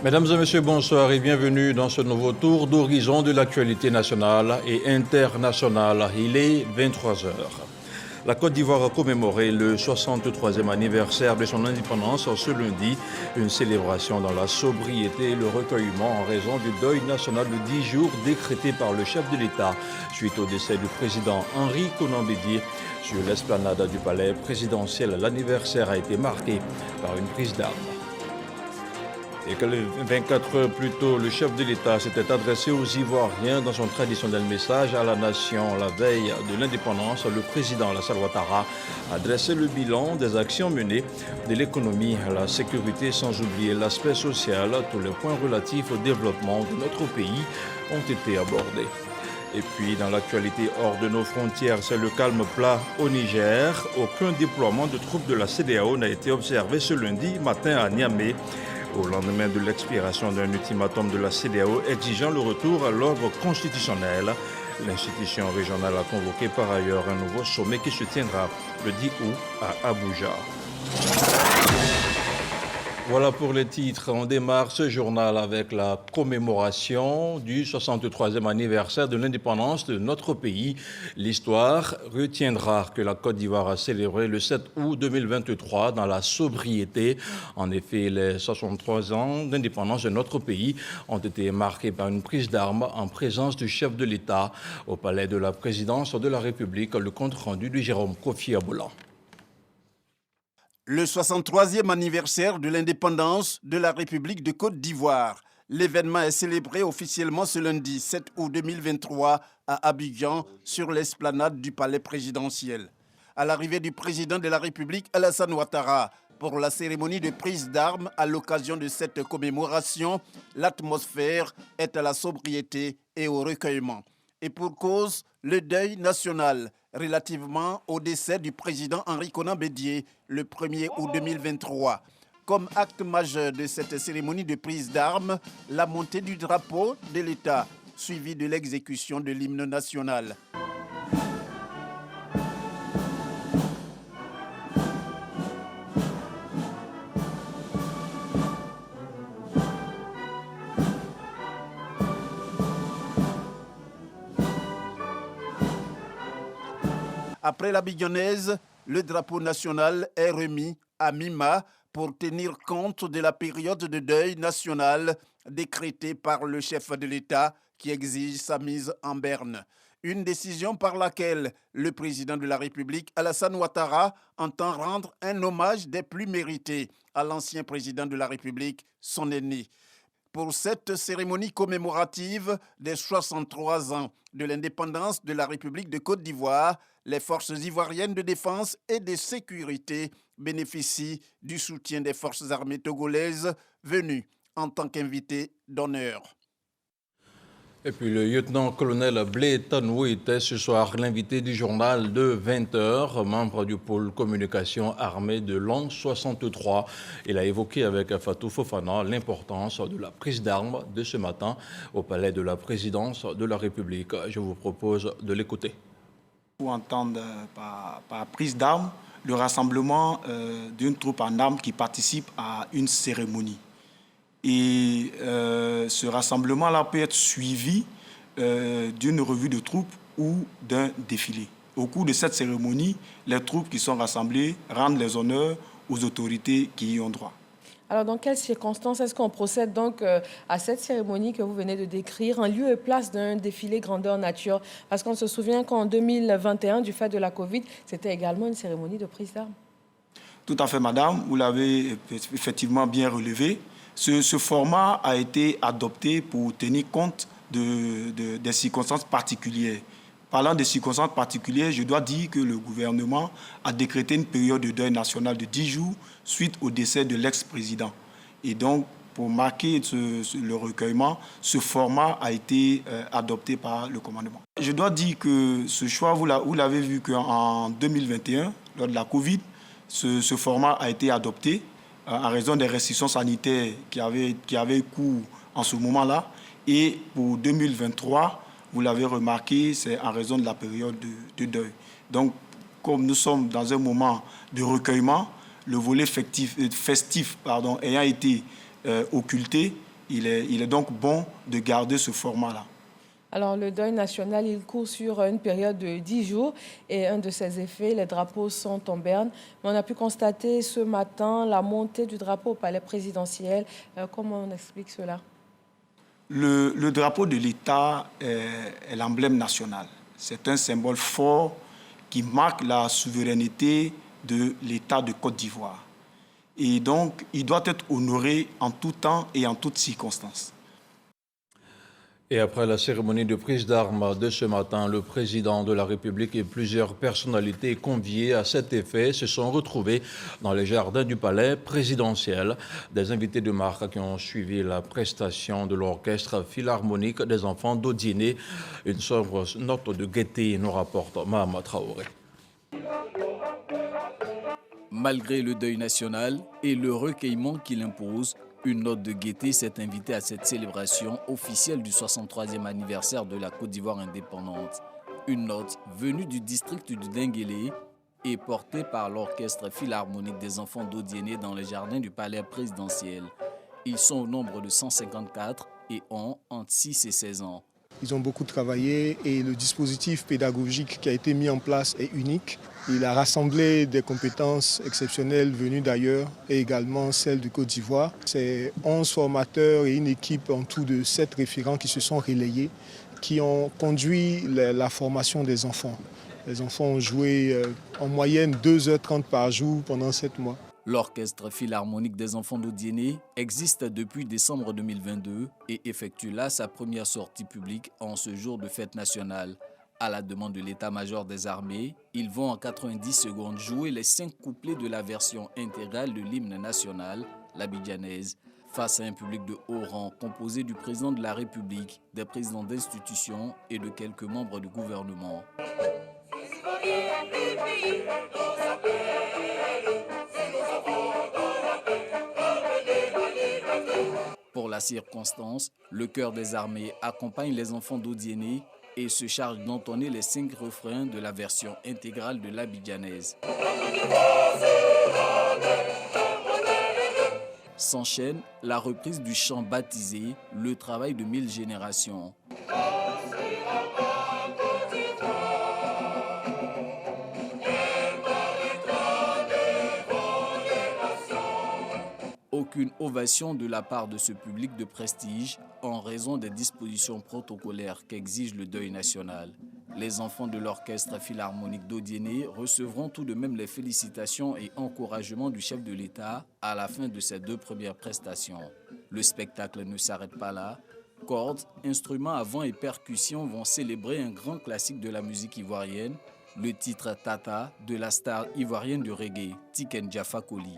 Mesdames et messieurs, bonsoir et bienvenue dans ce nouveau tour d'horizon de l'actualité nationale et internationale. Il est 23 heures. La Côte d'Ivoire a commémoré le 63e anniversaire de son indépendance ce lundi. Une célébration dans la sobriété et le recueillement en raison du deuil national de 10 jours décrété par le chef de l'État suite au décès du président Henri Konan Bédié. Sur l'esplanade du palais présidentiel, l'anniversaire a été marqué par une prise d'armes. Et que 24 heures plus tôt, le chef de l'État s'était adressé aux Ivoiriens dans son traditionnel message à la nation. La veille de l'indépendance, le président Alassane Ouattara a dressé le bilan des actions menées, de l'économie à la sécurité, sans oublier l'aspect social. Tous les points relatifs au développement de notre pays ont été abordés. Et puis, dans l'actualité hors de nos frontières, c'est le calme plat au Niger. Aucun déploiement de troupes de la CEDEAO n'a été observé ce lundi matin à Niamey, au lendemain de l'expiration d'un ultimatum de la CEDEAO exigeant le retour à l'ordre constitutionnel. L'institution régionale a convoqué par ailleurs un nouveau sommet qui se tiendra le 10 août à Abuja. Voilà pour les titres. On démarre ce journal avec la commémoration du 63e anniversaire de l'indépendance de notre pays. L'histoire retiendra que la Côte d'Ivoire a célébré le 7 août 2023 dans la sobriété. En effet, les 63 ans d'indépendance de notre pays ont été marqués par une prise d'armes en présence du chef de l'État au palais de la présidence de la République. Le compte rendu de Jérôme Kofi Aboula. Le 63e anniversaire de l'indépendance de la République de Côte d'Ivoire. L'événement est célébré officiellement ce lundi 7 août 2023 à Abidjan sur l'esplanade du palais présidentiel. À l'arrivée du président de la République, Alassane Ouattara, pour la cérémonie de prise d'armes à l'occasion de cette commémoration, l'atmosphère est à la sobriété et au recueillement. Et pour cause, le deuil national relativement au décès du président Henri Konan Bédié le 1er août 2023. Comme acte majeur de cette cérémonie de prise d'armes, la montée du drapeau de l'État, suivie de l'exécution de l'hymne national. Après la Bignonnaise, le drapeau national est remis à Mima pour tenir compte de la période de deuil national décrétée par le chef de l'État qui exige sa mise en berne. Une décision par laquelle le président de la République, Alassane Ouattara, entend rendre un hommage des plus mérités à l'ancien président de la République, son aîné. Pour cette cérémonie commémorative des 63 ans de l'indépendance de la République de Côte d'Ivoire, les forces ivoiriennes de défense et de sécurité bénéficient du soutien des forces armées togolaises venues en tant qu'invités d'honneur. Et puis le lieutenant-colonel Blé Tanou était ce soir l'invité du journal de 20h, membre du pôle communication armée de l'an 63. Il a évoqué avec Fatou Fofana l'importance de la prise d'armes de ce matin au palais de la présidence de la République. Je vous propose de l'écouter. Pour entendre par prise d'armes le rassemblement d'une troupe en armes qui participe à une cérémonie. Et ce rassemblement-là peut être suivi d'une revue de troupes ou d'un défilé. Au cours de cette cérémonie, les troupes qui sont rassemblées rendent les honneurs aux autorités qui y ont droit. Alors, dans quelles circonstances est-ce qu'on procède donc à cette cérémonie que vous venez de décrire en lieu et place d'un défilé grandeur nature? Parce qu'on se souvient qu'en 2021, du fait de la Covid, c'était également une cérémonie de prise d'armes. Tout à fait, madame. Vous l'avez effectivement bien relevé. Ce format a été adopté pour tenir compte des circonstances particulières. Parlant des circonstances particulières, je dois dire que le gouvernement a décrété une période de deuil national de 10 jours suite au décès de l'ex-président. Et donc, pour marquer le recueillement, ce format a été adopté par le commandement. Je dois dire que ce choix, vous l'avez vu qu'en 2021, lors de la Covid, ce format a été adopté en raison des restrictions sanitaires qui avaient cours en ce moment-là. Et pour 2023, vous l'avez remarqué, c'est en raison de la période de deuil. Donc, comme nous sommes dans un moment de recueillement, le volet festif ayant été occulté, Il est donc bon de garder ce format-là. Alors, le deuil national, il court sur une période de 10 jours et un de ses effets, les drapeaux sont en berne. Mais on a pu constater ce matin la montée du drapeau au palais présidentiel. Comment on explique cela? Le drapeau de l'État est l'emblème national. C'est un symbole fort qui marque la souveraineté de l'État de Côte d'Ivoire. Et donc, il doit être honoré en tout temps et en toutes circonstances. Et après la cérémonie de prise d'armes de ce matin, le président de la République et plusieurs personnalités conviées à cet effet se sont retrouvés dans les jardins du palais présidentiel. Des invités de marque qui ont suivi la prestation de l'orchestre philharmonique des enfants d'Odiné. Une sombre note de gaieté nous rapporte Mahama Traoré. Malgré le deuil national et le recueillement qu'il impose, une note de gaieté s'est invitée à cette célébration officielle du 63e anniversaire de la Côte d'Ivoire indépendante. Une note venue du district du Denguélé et portée par l'orchestre philharmonique des enfants d'Odiéné dans les jardins du palais présidentiel. Ils sont au nombre de 154 et ont entre 6 et 16 ans. Ils ont beaucoup travaillé et le dispositif pédagogique qui a été mis en place est unique. Il a rassemblé des compétences exceptionnelles venues d'ailleurs et également celles de Côte d'Ivoire. C'est 11 formateurs et une équipe en tout de 7 référents qui se sont relayés, qui ont conduit la formation des enfants. Les enfants ont joué en moyenne 2h30 par jour pendant 7 mois. L'orchestre philharmonique des enfants d'Odiéné existe depuis décembre 2022 et effectue là sa première sortie publique en ce jour de fête nationale. À la demande de l'état-major des armées, ils vont en 90 secondes jouer les 5 couplets de la version intégrale de l'hymne national, l'abidjanaise, face à un public de haut rang composé du président de la République, des présidents d'institutions et de quelques membres du gouvernement. Pour la circonstance, le chœur des armées accompagne les enfants d'Odiéné et se charge d'entonner les 5 refrains de la version intégrale de l'abidjanaise. S'enchaîne la reprise du chant baptisé « Le travail de 1000 générations ». Aucune ovation de la part de ce public de prestige en raison des dispositions protocolaires qu'exige le deuil national. Les enfants de l'orchestre philharmonique d'Odiéné recevront tout de même les félicitations et encouragements du chef de l'État à la fin de ces 2 premières prestations. Le spectacle ne s'arrête pas là. Cordes, instruments à vent et percussions vont célébrer un grand classique de la musique ivoirienne, le titre Tata de la star ivoirienne du reggae, Tiken Jah Fakoly.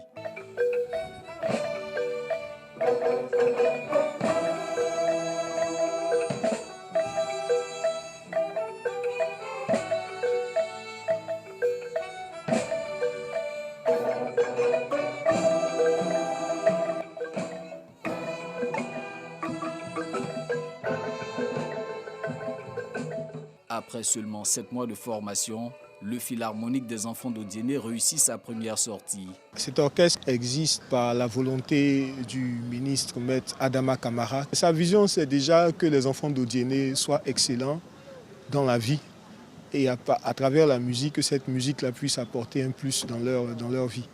Après seulement 7 mois de formation, le Philharmonique des enfants d'Odiéné réussit sa première sortie. Cet orchestre existe par la volonté du ministre Maître Adama Kamara. Sa vision, c'est déjà que les enfants d'Odiéné soient excellents dans la vie et à travers la musique, que cette musique-là puisse apporter un plus dans leur vie.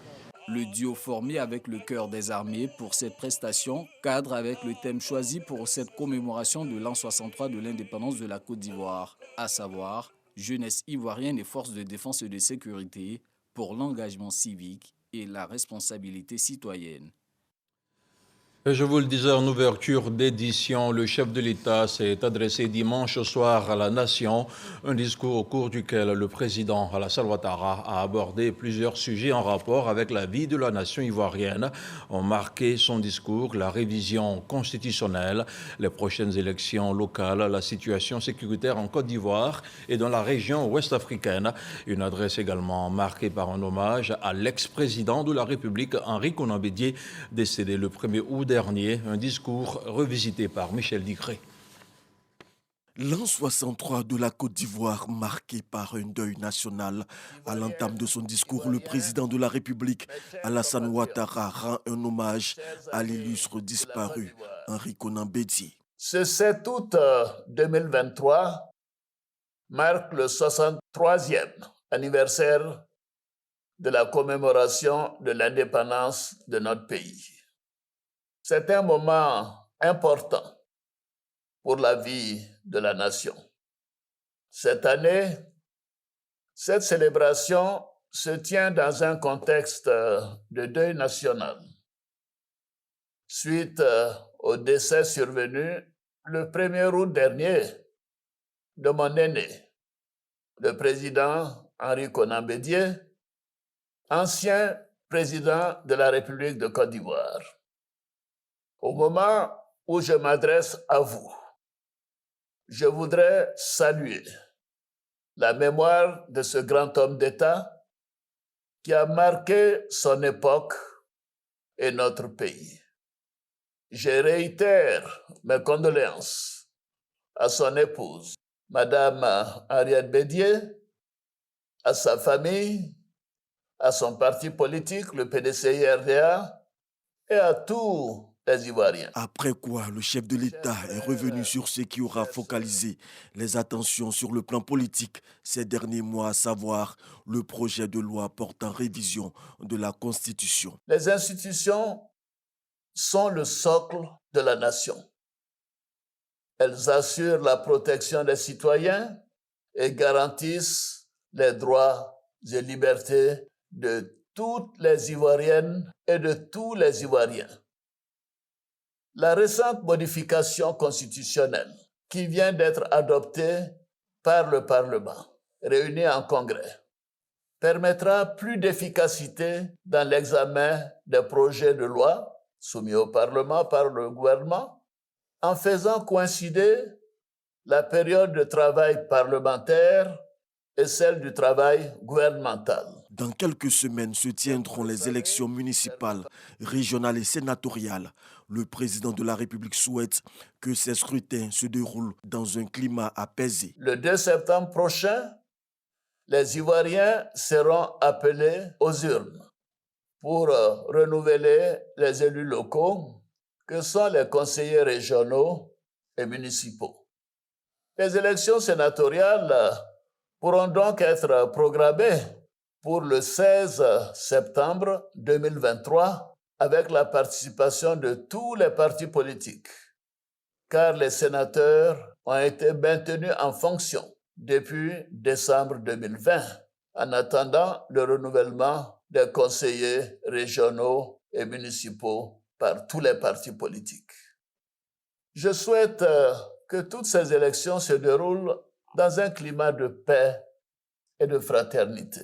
Le duo formé avec le chœur des armées pour cette prestation cadre avec le thème choisi pour cette commémoration de l'an 63 de l'indépendance de la Côte d'Ivoire, à savoir jeunesse ivoirienne et forces de défense et de sécurité pour l'engagement civique et la responsabilité citoyenne. Et je vous le disais en ouverture d'édition, le chef de l'État s'est adressé dimanche soir à la nation, un discours au cours duquel le président Alassane Ouattara a abordé plusieurs sujets en rapport avec la vie de la nation ivoirienne. Ont marqué son discours la révision constitutionnelle, les prochaines élections locales, la situation sécuritaire en Côte d'Ivoire et dans la région ouest africaine. Une adresse également marquée par un hommage à l'ex-président de la République, Henri Konan Bédié, décédé le 1er août dernier, un discours revisité par Michel Digré. L'an 63 de la Côte d'Ivoire marqué par un deuil national. À l'entame de son discours, le président de la République, Alassane Ouattara, rend un hommage à l'illustre disparu. Henri Konan Bédié. Ce 7 août 2023 marque le 63e anniversaire de la commémoration de l'indépendance de notre pays. C'est un moment important pour la vie de la nation. Cette année, cette célébration se tient dans un contexte de deuil national. Suite au décès survenu le 1er août dernier de mon aîné, le président Henri Konan Bédié, ancien président de la République de Côte d'Ivoire. Au moment où je m'adresse à vous, je voudrais saluer la mémoire de ce grand homme d'État qui a marqué son époque et notre pays. Je réitère mes condoléances à son épouse, Madame Henriette Bédié, à sa famille, à son parti politique, le PDCI-RDA, et à tous les Ivoiriens. Après quoi, le chef de l'État est revenu sur ce qui aura focalisé les attentions sur le plan politique ces derniers mois, à savoir le projet de loi portant révision de la Constitution. Les institutions sont le socle de la nation. Elles assurent la protection des citoyens et garantissent les droits et libertés de toutes les Ivoiriennes et de tous les Ivoiriens. La récente modification constitutionnelle qui vient d'être adoptée par le Parlement, réuni en Congrès, permettra plus d'efficacité dans l'examen des projets de loi soumis au Parlement par le gouvernement, en faisant coïncider la période de travail parlementaire et celle du travail gouvernemental. Dans quelques semaines se tiendront les élections municipales, régionales et sénatoriales. Le président de la République souhaite que ces scrutins se déroulent dans un climat apaisé. Le 2 septembre prochain, les Ivoiriens seront appelés aux urnes pour renouveler les élus locaux que sont les conseillers régionaux et municipaux. Les élections sénatoriales pourront donc être programmées pour le 16 septembre 2023 avec la participation de tous les partis politiques, car les sénateurs ont été maintenus en fonction depuis décembre 2020, en attendant le renouvellement des conseillers régionaux et municipaux par tous les partis politiques. Je souhaite que toutes ces élections se déroulent dans un climat de paix et de fraternité.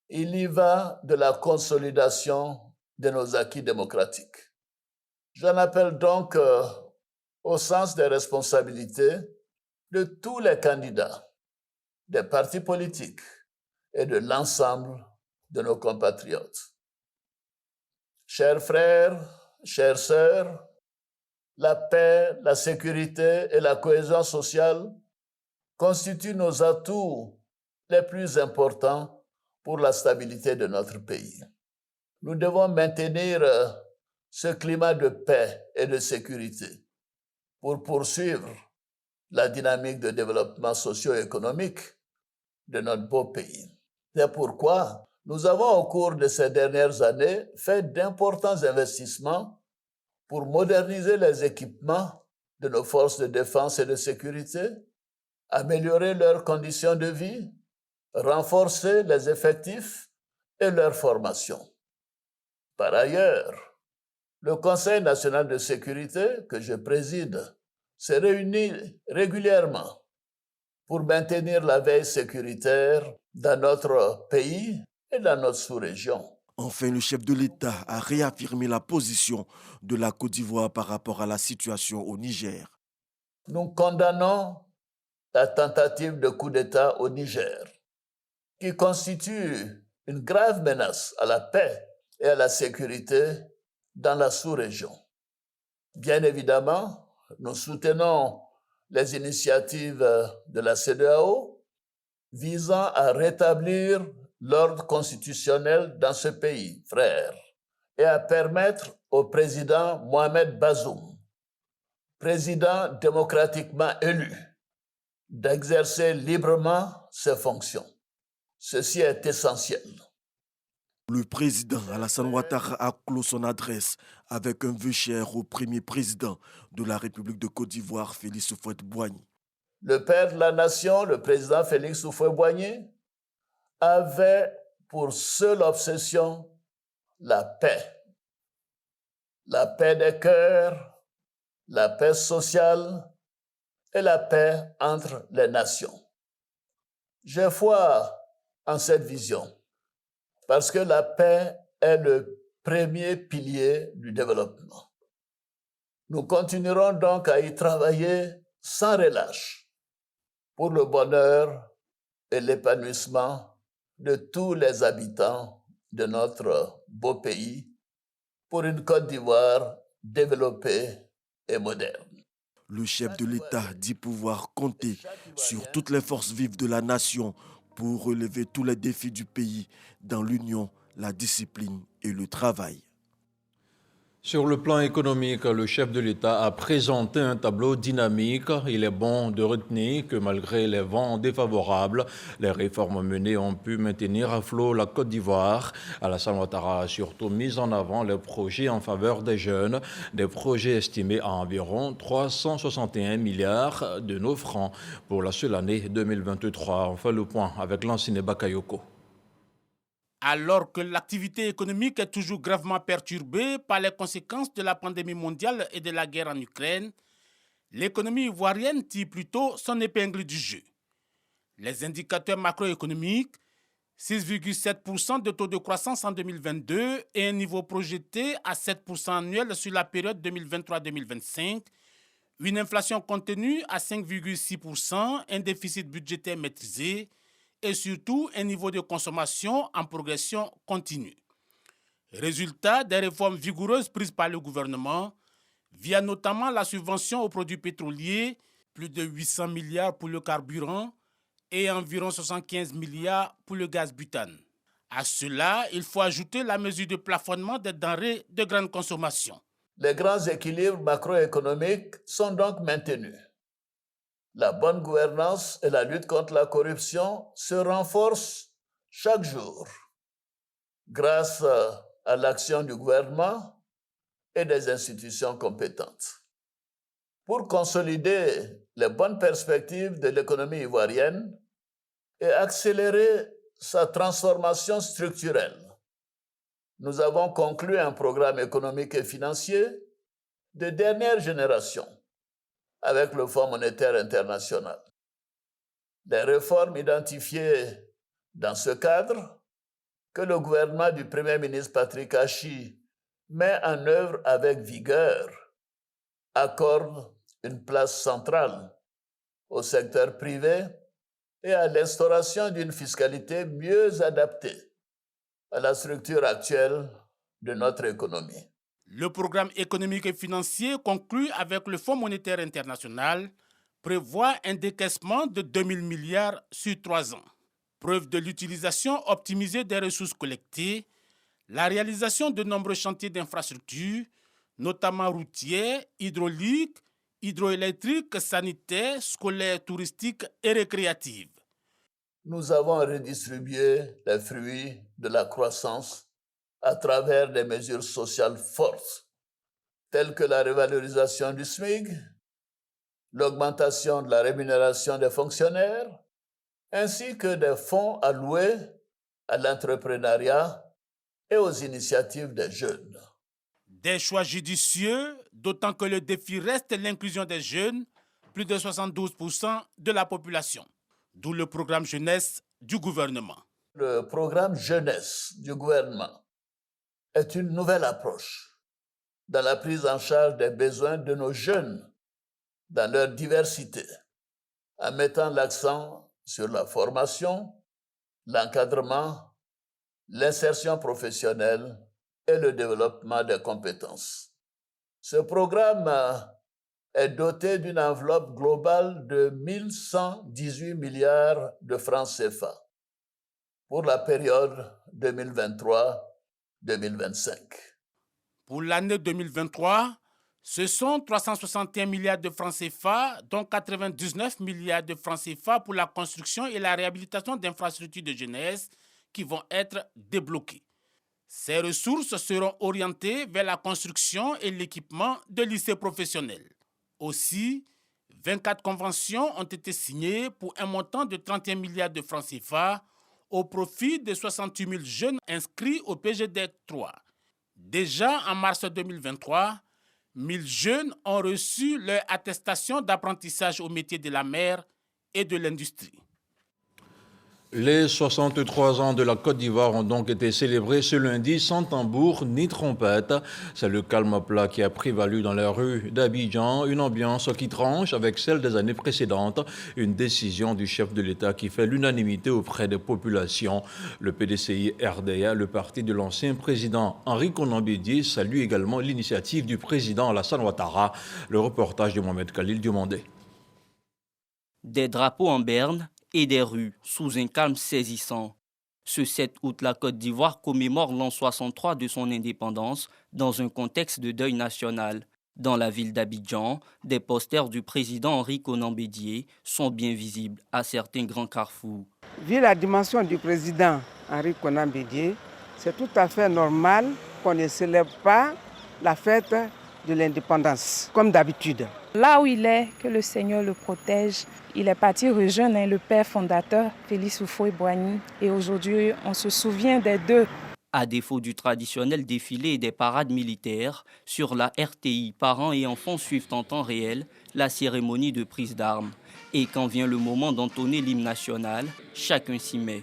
Il y va de la consolidation de nos acquis démocratiques. J'en appelle donc au sens des responsabilités de tous les candidats, des partis politiques et de l'ensemble de nos compatriotes. Chers frères, chères sœurs, la paix, la sécurité et la cohésion sociale constituent nos atouts les plus importants pour la stabilité de notre pays. Nous devons maintenir ce climat de paix et de sécurité pour poursuivre la dynamique de développement socio-économique de notre beau pays. C'est pourquoi nous avons, au cours de ces dernières années, fait d'importants investissements pour moderniser les équipements de nos forces de défense et de sécurité, améliorer leurs conditions de vie, renforcer les effectifs et leur formation. Par ailleurs, le Conseil national de sécurité que je préside se réunit régulièrement pour maintenir la veille sécuritaire dans notre pays et dans notre sous-région. Enfin, le chef de l'État a réaffirmé la position de la Côte d'Ivoire par rapport à la situation au Niger. Nous condamnons la tentative de coup d'État au Niger, qui constitue une grave menace à la paix et à la sécurité dans la sous-région. Bien évidemment, nous soutenons les initiatives de la CEDEAO visant à rétablir l'ordre constitutionnel dans ce pays, frère, et à permettre au président Mohamed Bazoum président démocratiquement élu, d'exercer librement ses fonctions. Ceci est essentiel. Le président Alassane Ouattara a clos son adresse avec un vœu cher au premier président de la République de Côte d'Ivoire, Félix Houphouët-Boigny. Le père de la nation, le président Félix Houphouët-Boigny, avait pour seule obsession la paix. La paix des cœurs, la paix sociale et la paix entre les nations. J'ai foi en cette vision parce que la paix est le premier pilier du développement. Nous continuerons donc à y travailler sans relâche pour le bonheur et l'épanouissement de tous les habitants de notre beau pays, pour une Côte d'Ivoire développée et moderne. Le chef de l'État dit pouvoir compter sur toutes les forces vives de la nation pour relever tous les défis du pays dans l'union, la discipline et le travail. Sur le plan économique, le chef de l'État a présenté un tableau dynamique. Il est bon de retenir que malgré les vents défavorables, les réformes menées ont pu maintenir à flot la Côte d'Ivoire. Alassane Ouattara a surtout mis en avant les projets en faveur des jeunes, des projets estimés à environ 361 milliards de nos francs pour la seule année 2023. On fait le point avec Lansine Bakayoko. Alors que l'activité économique est toujours gravement perturbée par les conséquences de la pandémie mondiale et de la guerre en Ukraine, l'économie ivoirienne tire plutôt son épingle du jeu. Les indicateurs macroéconomiques, 6,7% de taux de croissance en 2022 et un niveau projeté à 7% annuel sur la période 2023-2025, une inflation contenue à 5,6%, un déficit budgétaire maîtrisé, et surtout un niveau de consommation en progression continue. Résultat des réformes vigoureuses prises par le gouvernement, via notamment la subvention aux produits pétroliers, plus de 800 milliards pour le carburant et environ 75 milliards pour le gaz butane. À cela, il faut ajouter la mesure de plafonnement des denrées de grande consommation. Les grands équilibres macroéconomiques sont donc maintenus. La bonne gouvernance et la lutte contre la corruption se renforcent chaque jour grâce à l'action du gouvernement et des institutions compétentes. Pour consolider les bonnes perspectives de l'économie ivoirienne et accélérer sa transformation structurelle, nous avons conclu un programme économique et financier de dernière génération avec le Fonds monétaire international. Les réformes identifiées dans ce cadre, que le gouvernement du Premier ministre Patrick Achi met en œuvre avec vigueur, accordent une place centrale au secteur privé et à l'instauration d'une fiscalité mieux adaptée à la structure actuelle de notre économie. Le programme économique et financier conclu avec le Fonds monétaire international prévoit un décaissement de 2 000 milliards sur 3 ans. Preuve de l'utilisation optimisée des ressources collectées, la réalisation de nombreux chantiers d'infrastructures, notamment routiers, hydrauliques, hydroélectriques, sanitaires, scolaires, touristiques et récréatives. Nous avons redistribué les fruits de la croissance à travers des mesures sociales fortes, telles que la revalorisation du SMIC, l'augmentation de la rémunération des fonctionnaires, ainsi que des fonds alloués à l'entrepreneuriat et aux initiatives des jeunes. Des choix judicieux, d'autant que le défi reste l'inclusion des jeunes, plus de 72% de la population, d'où le programme jeunesse du gouvernement. Le programme jeunesse du gouvernement est une nouvelle approche dans la prise en charge des besoins de nos jeunes dans leur diversité, en mettant l'accent sur la formation, l'encadrement, l'insertion professionnelle et le développement des compétences. Ce programme est doté d'une enveloppe globale de 1 118 milliards de francs CFA pour la période 2023-2025. Pour l'année 2023, Ce sont 361 milliards de francs CFA, dont 99 milliards de francs CFA pour la construction et la réhabilitation d'infrastructures de jeunesse qui vont être débloquées. Ces ressources seront orientées vers la construction et l'équipement de lycées professionnels. Aussi, 24 conventions ont été signées pour un montant de 31 milliards de francs CFA au profit de 68 000 jeunes inscrits au PGD 3. Déjà en mars 2023, 1000 jeunes ont reçu leur attestation d'apprentissage au métier de la mer et de l'industrie. Les 63 ans de la Côte d'Ivoire ont donc été célébrés ce lundi sans tambour ni trompette. C'est le calme plat qui a prévalu dans les rues d'Abidjan, une ambiance qui tranche avec celle des années précédentes, une décision du chef de l'État qui fait l'unanimité auprès des populations. Le PDCI RDA, le parti de l'ancien président Henri Konan Bédié, salue également l'initiative du président Alassane Ouattara. Le reportage de Mohamed Khalil Diomandé. Des drapeaux en berne et des rues sous un calme saisissant. Ce 7 août, la Côte d'Ivoire commémore l'an 63 de son indépendance dans un contexte de deuil national. Dans la ville d'Abidjan, des posters du président Henri Konan Bédié sont bien visibles à certains grands carrefours. Vu la dimension du président Henri Konan Bédié, c'est tout à fait normal qu'on ne célèbre pas la fête de l'indépendance, comme d'habitude. Là où il est, que le Seigneur le protège. Il est parti rejoindre le père fondateur, Félix Houphouët-Boigny, et aujourd'hui, on se souvient des deux. À défaut du traditionnel défilé et des parades militaires, sur la RTI, parents et enfants suivent en temps réel la cérémonie de prise d'armes. Et quand vient le moment d'entonner l'hymne national, chacun s'y met.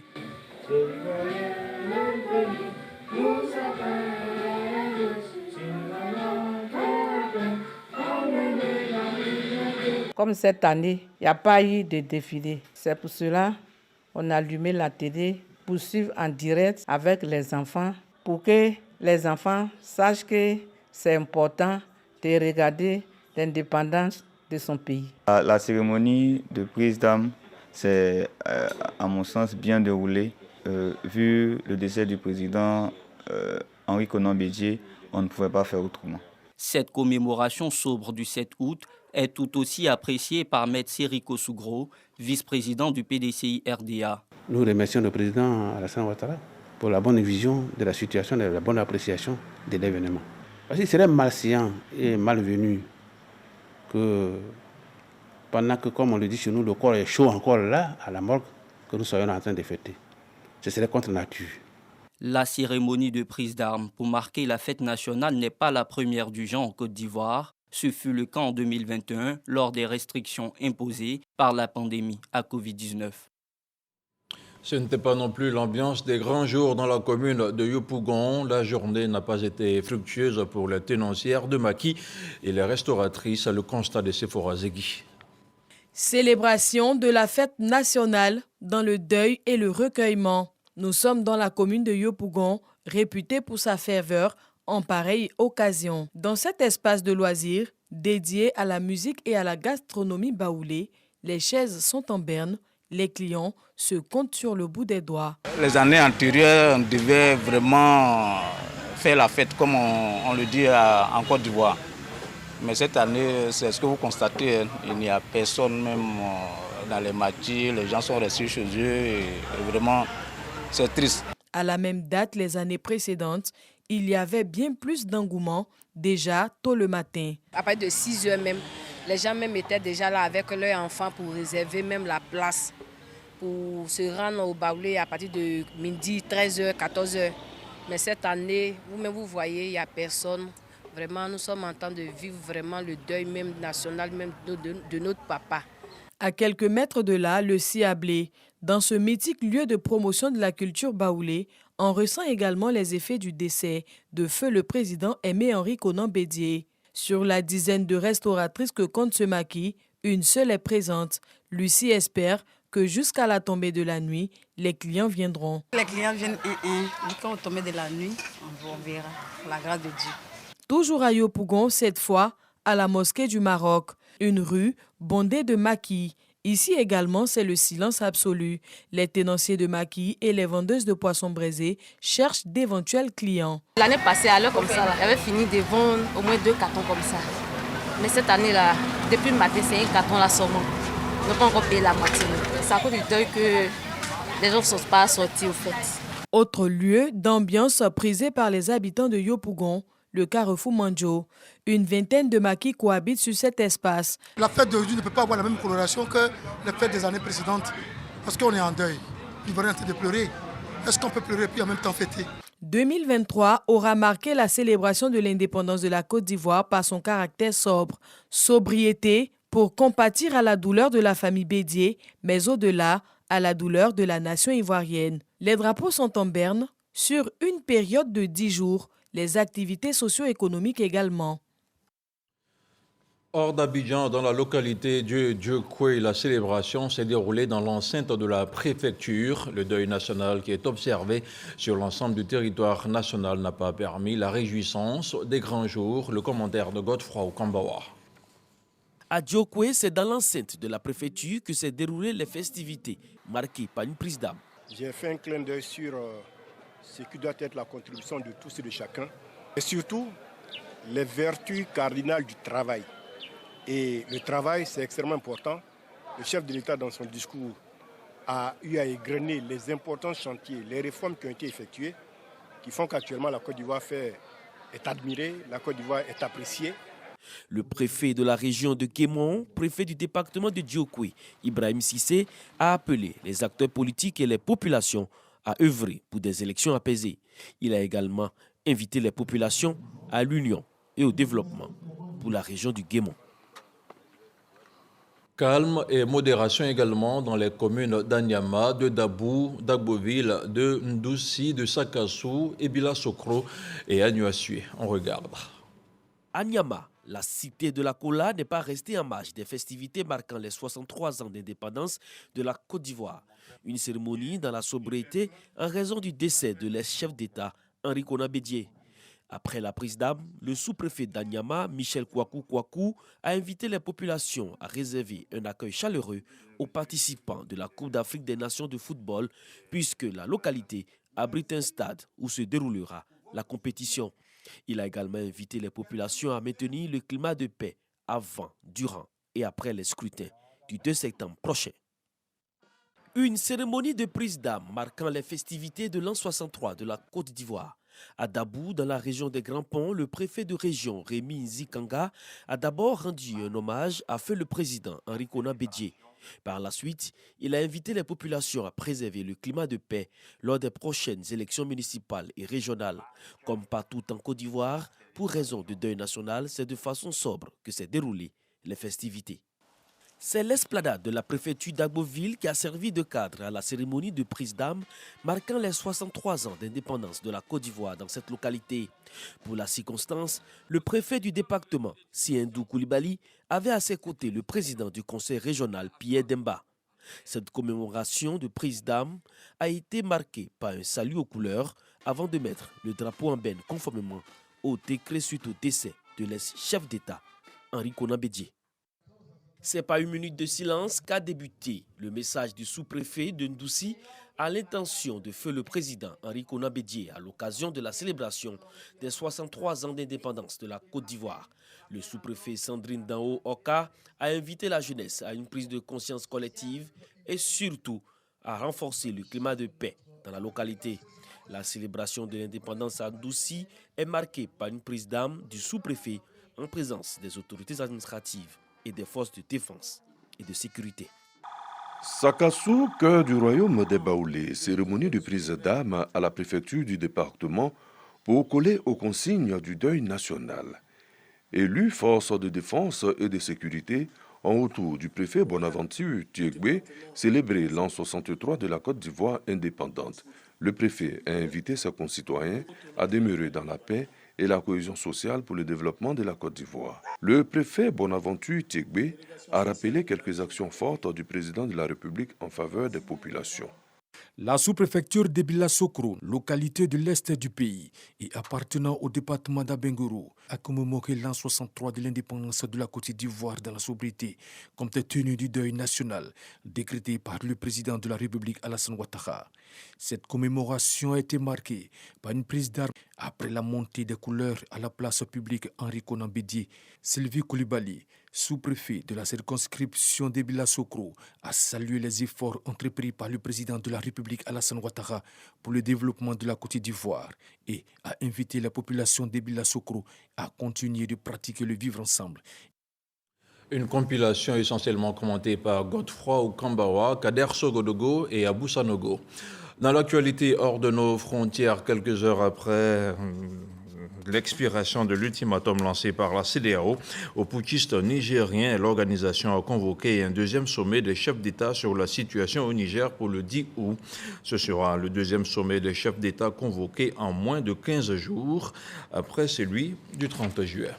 Comme cette année, il n'y a pas eu de défilé. C'est pour cela qu'on a allumé la télé pour suivre en direct avec les enfants, pour que les enfants sachent que c'est important de regarder l'indépendance de son pays. La cérémonie de prise d'armes s'est, à mon sens, bien déroulée. Vu le décès du président Henri Konan Bédié, on ne pouvait pas faire autrement. Cette commémoration sobre du 7 août est tout aussi appréciée par M. Seriko Sougro, vice-président du PDCI RDA. Nous remercions le président Alassane Ouattara pour la bonne vision de la situation et la bonne appréciation de l'événement. Parce qu'il serait malséant et malvenu que pendant que, comme on le dit chez nous, le corps est chaud encore là, à la morgue, que nous soyons en train de fêter. Ce serait contre nature. La cérémonie de prise d'armes pour marquer la fête nationale n'est pas la première du genre en Côte d'Ivoire. Ce fut le cas en 2021 lors des restrictions imposées par la pandémie à Covid-19. Ce n'était pas non plus l'ambiance des grands jours dans la commune de Yopougon. La journée n'a pas été fructueuse pour les tenancières de maquis et les restauratrices, le constat de Sephora Zegui. Célébration de la fête nationale dans le deuil et le recueillement. Nous sommes dans la commune de Yopougon, réputée pour sa ferveur en pareille occasion. Dans cet espace de loisirs, dédié à la musique et à la gastronomie baoulée, les chaises sont en berne, les clients se comptent sur le bout des doigts. Les années antérieures, on devait vraiment faire la fête comme on le dit en Côte d'Ivoire. Mais cette année, c'est ce que vous constatez, il n'y a personne même dans les maquis, les gens sont restés chez eux et vraiment c'est triste. À la même date, les années précédentes, il y avait bien plus d'engouement déjà tôt le matin. À partir de 6 heures même, les gens même étaient déjà là avec leurs enfants pour réserver même la place pour se rendre au baoulé à partir de midi, 13h, 14h. Mais cette année, vous-même vous voyez, il n'y a personne. Vraiment, nous sommes en train de vivre vraiment le deuil même national même de notre papa. À quelques mètres de là, le Ciablé, dans ce mythique lieu de promotion de la culture baoulée, on ressent également les effets du décès de feu le président Aimé Henri Konan Bédié. Sur la dizaine de restauratrices que compte ce maquis, une seule est présente. Lucie espère que jusqu'à la tombée de la nuit, les clients viendront. Les clients viennent quand on tombe de la nuit, on verra, la grâce de Dieu. Toujours à Yopougon, cette fois à la mosquée du Maroc, une rue bondée de maquis. Ici également, c'est le silence absolu. Les tenanciers de maquis et les vendeuses de poissons braisés cherchent d'éventuels clients. L'année passée, à l'heure comme ça, j'avais fini de vendre au moins 2 cartons comme ça. Mais cette année-là, depuis le matin, c'est un carton là seulement. On n'a pas encore payé la moitié. C'est à cause du deuil que les gens ne sont pas sortis au fait. Autre lieu d'ambiance prisé par les habitants de Yopougon, le carrefour Mandjo. Une vingtaine de maquis cohabitent sur cet espace. La fête d'aujourd'hui ne peut pas avoir la même coloration que les fêtes des années précédentes parce qu'on est en deuil. Il va rien de pleurer. Est-ce qu'on peut pleurer puis en même temps fêter? 2023 aura marqué la célébration de l'indépendance de la Côte d'Ivoire par son caractère sobre. Sobriété pour compatir à la douleur de la famille Bédié, mais au-delà, à la douleur de la nation ivoirienne. Les drapeaux sont en berne sur une période de 10 jours, les activités socio-économiques également. Hors d'Abidjan, dans la localité de Djokwe, la célébration s'est déroulée dans l'enceinte de la préfecture. Le deuil national qui est observé sur l'ensemble du territoire national n'a pas permis la réjouissance des grands jours. Le commentaire de Godefroy Okambawa. À Djokwe, c'est dans l'enceinte de la préfecture que s'est déroulées les festivités, marquées par une prise d'âme. J'ai fait un clin d'œil sur ce qui doit être la contribution de tous et de chacun, et surtout les vertus cardinales du travail. Et le travail, c'est extrêmement important. Le chef de l'État, dans son discours, a eu à égrener les importants chantiers, les réformes qui ont été effectuées, qui font qu'actuellement la Côte d'Ivoire est admirée, la Côte d'Ivoire est appréciée. Le préfet de la région de Guémon, préfet du département de Djokwe, Ibrahim Sissé, a appelé les acteurs politiques et les populations à œuvrer pour des élections apaisées. Il a également invité les populations à l'union et au développement pour la région du Guémon. Calme et modération également dans les communes d'Anyama, de Dabou, d'Agboville, de Ndoussi, de Sakassou, Ebila Sokro et Anuassué. On regarde. Anyama, la cité de la Kola, n'est pas restée en marge des festivités marquant les 63 ans d'indépendance de la Côte d'Ivoire. Une cérémonie dans la sobriété en raison du décès de l'ex-chef d'État, Henri Konan Bédié. Après la prise d'âme, le sous-préfet d'Anyama, Michel Kouakou, a invité les populations à réserver un accueil chaleureux aux participants de la Coupe d'Afrique des Nations de football, puisque la localité abrite un stade où se déroulera la compétition. Il a également invité les populations à maintenir le climat de paix avant, durant et après les scrutins du 2 septembre prochain. Une cérémonie de prise d'âme marquant les festivités de l'an 63 de la Côte d'Ivoire. À Dabou, dans la région des Grands Ponts, le préfet de région, Rémi Nzikanga, a d'abord rendu un hommage à feu le président Henri Konan Bédié. Par la suite, il a invité les populations à préserver le climat de paix lors des prochaines élections municipales et régionales. Comme partout en Côte d'Ivoire, pour raison de deuil national, c'est de façon sobre que s'est déroulées les festivités. C'est l'esplanade de la préfecture d'Agboville qui a servi de cadre à la cérémonie de prise d'âme marquant les 63 ans d'indépendance de la Côte d'Ivoire dans cette localité. Pour la circonstance, le préfet du département, Siendou Koulibaly, avait à ses côtés le président du conseil régional, Pierre Demba. Cette commémoration de prise d'âme a été marquée par un salut aux couleurs avant de mettre le drapeau en berne conformément au décret suite au décès de l'ex-chef d'État, Henri Konan Bédié. C'est par une minute de silence qu'a débuté le message du sous-préfet de Ndoussi à l'intention de feu le président Henri Konan Bédié à l'occasion de la célébration des 63 ans d'indépendance de la Côte d'Ivoire. Le sous-préfet Sandrine Danho Oka a invité la jeunesse à une prise de conscience collective et surtout à renforcer le climat de paix dans la localité. La célébration de l'indépendance à Ndoussi est marquée par une prise d'âme du sous-préfet en présence des autorités administratives et des forces de défense et de sécurité. Sakassou, cœur du royaume des Baoulés, cérémonie de prise d'âme à la préfecture du département pour coller aux consignes du deuil national. Élu force de défense et de sécurité en retour du préfet Bonaventure Tiegbe, célébré l'an 63 de la Côte d'Ivoire indépendante. Le préfet a invité ses concitoyens à demeurer dans la paix et la cohésion sociale pour le développement de la Côte d'Ivoire. Le préfet Bonaventure Tiegbe a rappelé quelques actions fortes du président de la République en faveur des populations. La sous-préfecture de Bila-Sokro, localité de l'est du pays et appartenant au département d'Abengourou, a commémoré l'an 63 de l'indépendance de la Côte d'Ivoire dans la sobriété, compte tenu du deuil national décrété par le président de la République Alassane Ouattara. Cette commémoration a été marquée par une prise d'armes après la montée des couleurs à la place publique Henri Konan Bédié. Sylvie Koulibaly, sous-préfet de la circonscription de Bila-Sokro, a salué les efforts entrepris par le président de la République Alassane Ouattara pour le développement de la Côte d'Ivoire et a invité la population de Bila-Sokro à continuer de pratiquer le vivre ensemble. Une compilation essentiellement commentée par Godefroy Okambawa, Kader Sogodogo et Abou Sanogo. Dans l'actualité hors de nos frontières, quelques heures après l'expiration de l'ultimatum lancé par la CEDEAO aux putschistes nigériens, l'organisation a convoqué un deuxième sommet des chefs d'État sur la situation au Niger pour le 10 août. Ce sera le deuxième sommet des chefs d'État convoqué en moins de 15 jours après celui du 30 juillet.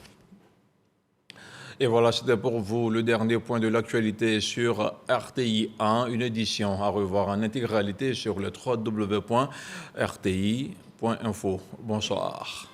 Et voilà, c'était pour vous le dernier point de l'actualité sur RTI 1, une édition à revoir en intégralité sur le www.rti.info. Bonsoir.